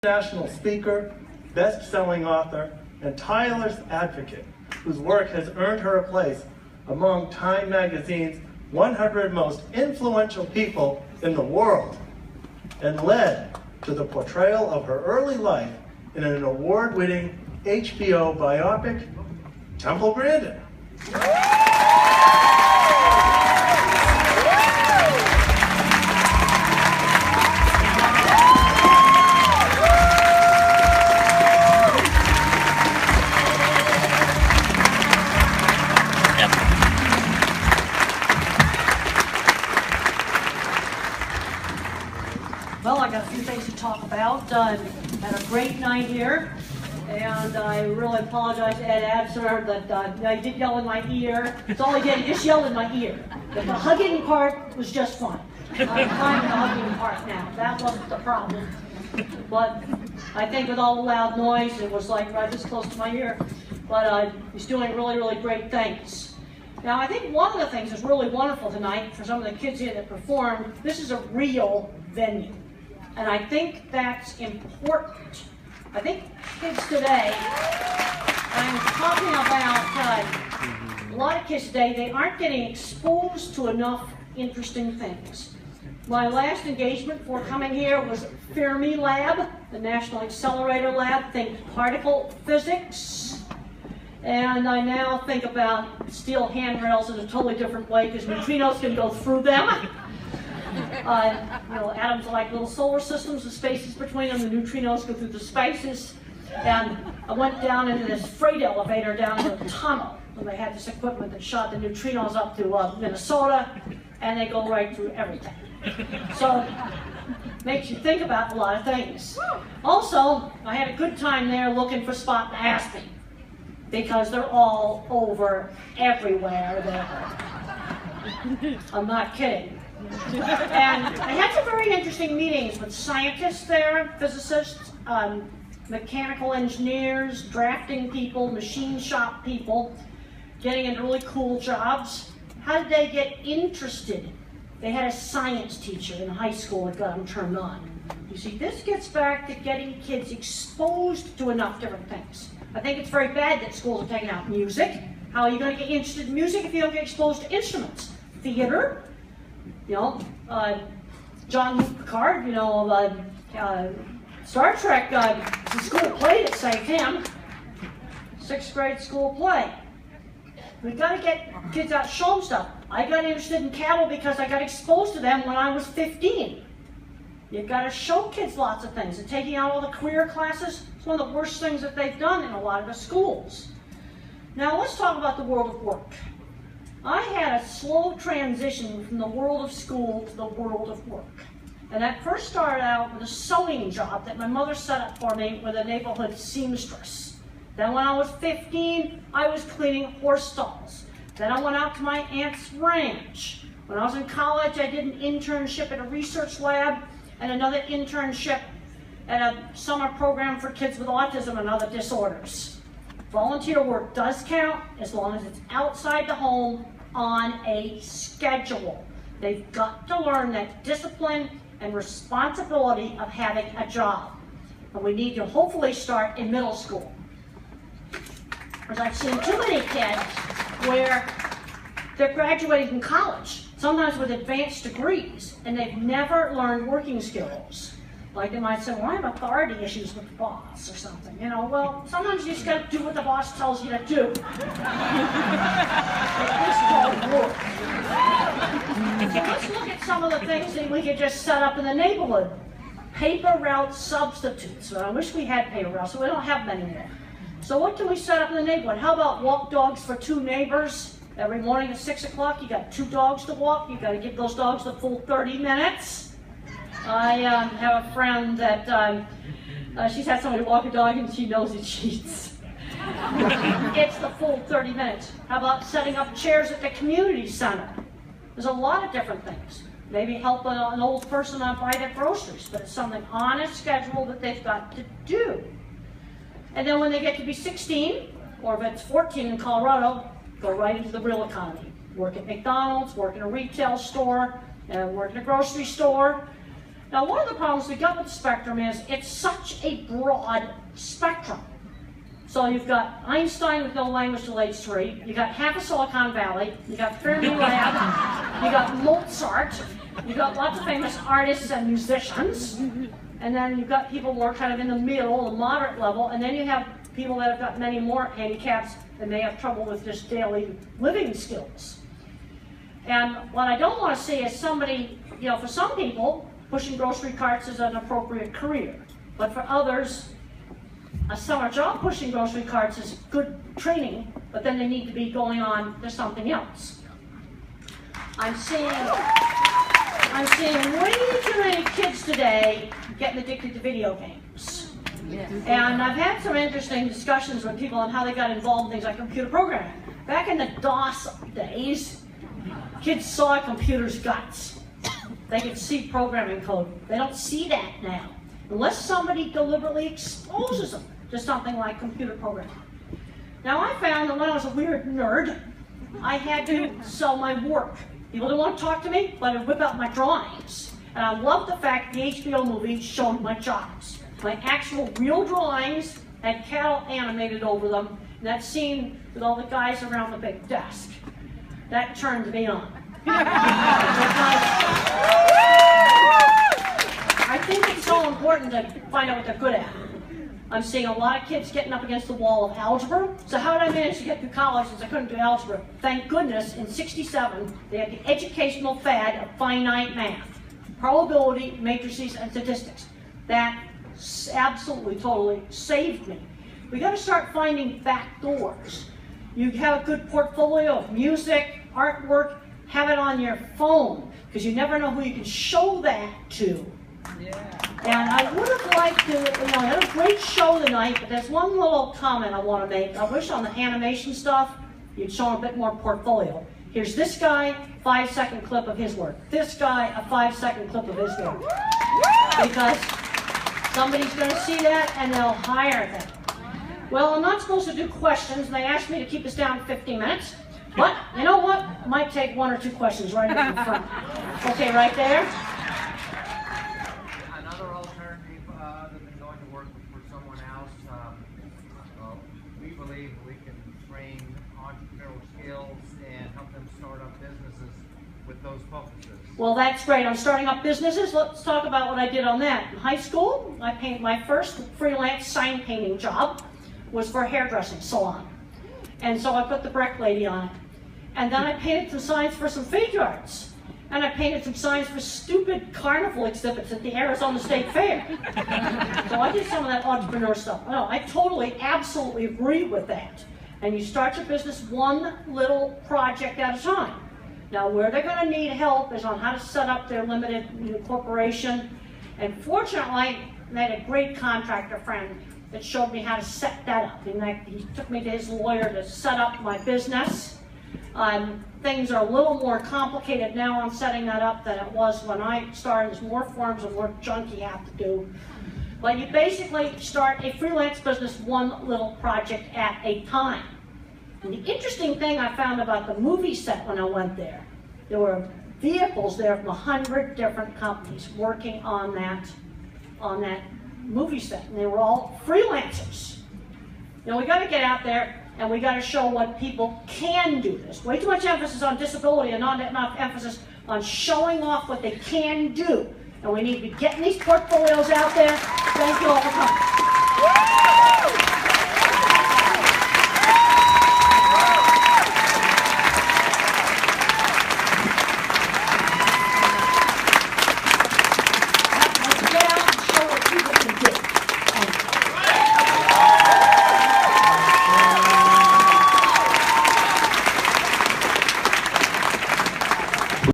international speaker, best-selling author, and tireless advocate whose work has earned her a place among Time magazine's 100 most influential people in the world, and led to the portrayal of her early life in an award-winning HBO biopic, Temple Grandin. Well, I got a few things to talk about. Had a great night here, and I really apologize to Ed Absner that I did yell in my ear. It's all I did, just yell in my ear. But the hugging part was just fine. I'm fine with the hugging part now. That wasn't the problem. But I think with all the loud noise, it was like right this close to my ear. But he's doing really, really great things. Now, I think one of the things that's really wonderful tonight for some of the kids here that performed, this is a real venue. And I think that's important. I think kids today, I'm talking about a lot of kids today, they aren't getting exposed to enough interesting things. My last engagement for coming here was Fermi Lab, the National Accelerator Lab, think particle physics. And I now think about steel handrails in a totally different way because neutrinos can go through them. Atoms are like little solar systems, the spaces between them, the neutrinos go through the spaces. And I went down into this freight elevator down to the tunnel, and they had this equipment that shot the neutrinos up to Minnesota, and they go right through everything. So, makes you think about a lot of things. Also, I had a good time there looking for Spot and Aspen, because they're all over everywhere there. I'm not kidding. And I had some very interesting meetings with scientists there, physicists, mechanical engineers, drafting people, machine shop people, getting into really cool jobs. How did they get interested? They had a science teacher in high school that got them turned on. You see, this gets back to getting kids exposed to enough different things. I think it's very bad that schools are taking out music. How are you going to get interested in music if you don't get exposed to instruments? Theater, John Picard, Star Trek, the school play that saved him. 6th grade school play. We've got to get kids out showing stuff. I got interested in cattle because I got exposed to them when I was 15. You've got to show kids lots of things. And taking out all the career classes is one of the worst things that they've done in a lot of the schools. Now let's talk about the world of work. I had a slow transition from the world of school to the world of work. And that first started out with a sewing job that my mother set up for me with a neighborhood seamstress. Then when I was 15, I was cleaning horse stalls. Then I went out to my aunt's ranch. When I was in college, I did an internship at a research lab and another internship at a summer program for kids with autism and other disorders. Volunteer work does count as long as it's outside the home on a schedule. They've got to learn that discipline and responsibility of having a job. And we need to hopefully start in middle school. Because I've seen too many kids where they're graduating from college, sometimes with advanced degrees, and they've never learned working skills. Like they might say, well, I have authority issues with the boss or something. Well, sometimes you just got to do what the boss tells you to do. This won't work. So let's look at some of the things that we could just set up in the neighborhood. Paper route substitutes. I wish we had paper routes, so we don't have them anymore. So what can we set up in the neighborhood? How about walk dogs for 2 neighbors? Every morning at 6 o'clock, you got 2 dogs to walk. You got to give those dogs the full 30 minutes. I have a friend that she's had somebody walk a dog and she knows it cheats. It's the full 30 minutes. How about setting up chairs at the community center? There's a lot of different things. Maybe help an old person buy their groceries, but it's something on a schedule that they've got to do. And then when they get to be 16, or if it's 14 in Colorado, go right into the real economy. Work at McDonald's, work in a retail store, work in a grocery store. Now, one of the problems we got with the spectrum is it's such a broad spectrum. So you've got Einstein with no language till age 3, you got half of Silicon Valley, you got Fermi Lab, you got Mozart, you got lots of famous artists and musicians, and then you've got people more kind of in the middle, the moderate level, and then you have people that have got many more handicaps and they have trouble with just daily living skills. And what I don't want to see is somebody, you know, for some people, pushing grocery carts is an appropriate career. But for others, a summer job pushing grocery carts is good training, but then they need to be going on to something else. I'm seeing way too many kids today getting addicted to video games. Yeah. And I've had some interesting discussions with people on how they got involved in things like computer programming. Back in the DOS days, kids saw a computer's guts. They could see programming code. They don't see that now, unless somebody deliberately exposes them to something like computer programming. Now, I found that when I was a weird nerd, I had to sell my work. People didn't want to talk to me, but I'd whip out my drawings. And I loved the fact the HBO movie showed my jobs. My actual real drawings had cattle animated over them, and that scene with all the guys around the big desk. That turned me on. I think it's so important to find out what they're good at. I'm seeing a lot of kids getting up against the wall of algebra. So how did I manage to get through college since I couldn't do algebra? Thank goodness, in '67, they had the educational fad of finite math, probability, matrices, and statistics. That absolutely, totally saved me. We got to start finding back doors. You have a good portfolio of music, artwork, have it on your phone, because you never know who you can show that to. Yeah. And I would have liked to, you know, I had a great show tonight, but there's one little comment I want to make. I wish on the animation stuff, you'd show a bit more portfolio. Here's this guy, 5-second clip of his work. This guy, a 5-second clip of his work. Because somebody's going to see that and they'll hire them. Well, I'm not supposed to do questions, and they asked me to keep this down to 15 minutes. But, you know what? I might take 1 or 2 questions right in the front. Okay, right there. Another alternative other than going to work for someone else, we believe we can train entrepreneurial skills and help them start up businesses with those focuses. Well, that's great. On starting up businesses, let's talk about what I did on that. In high school, I painted my first freelance sign painting job was for a hairdressing salon. And so I put the brick lady on it. And then I painted some signs for some feed yards. And I painted some signs for stupid carnival exhibits at the Arizona State Fair. So I did some of that entrepreneur stuff. No, I totally, absolutely agree with that. And you start your business one little project at a time. Now, where they're going to need help is on how to set up their limited corporation. And fortunately, I had a great contractor friend that showed me how to set that up. In fact, he took me to his lawyer to set up my business. Things are a little more complicated now on setting that up than it was when I started. There's more forms of work junk you have to do. But you basically start a freelance business one little project at a time. And the interesting thing I found about the movie set when I went there were vehicles there from 100 different companies working on that movie set. And they were all freelancers. Now we got to get out there and we got to show what people can do. There's way too much emphasis on disability and not enough emphasis on showing off what they can do. And we need to be getting these portfolios out there. Thank you all for coming.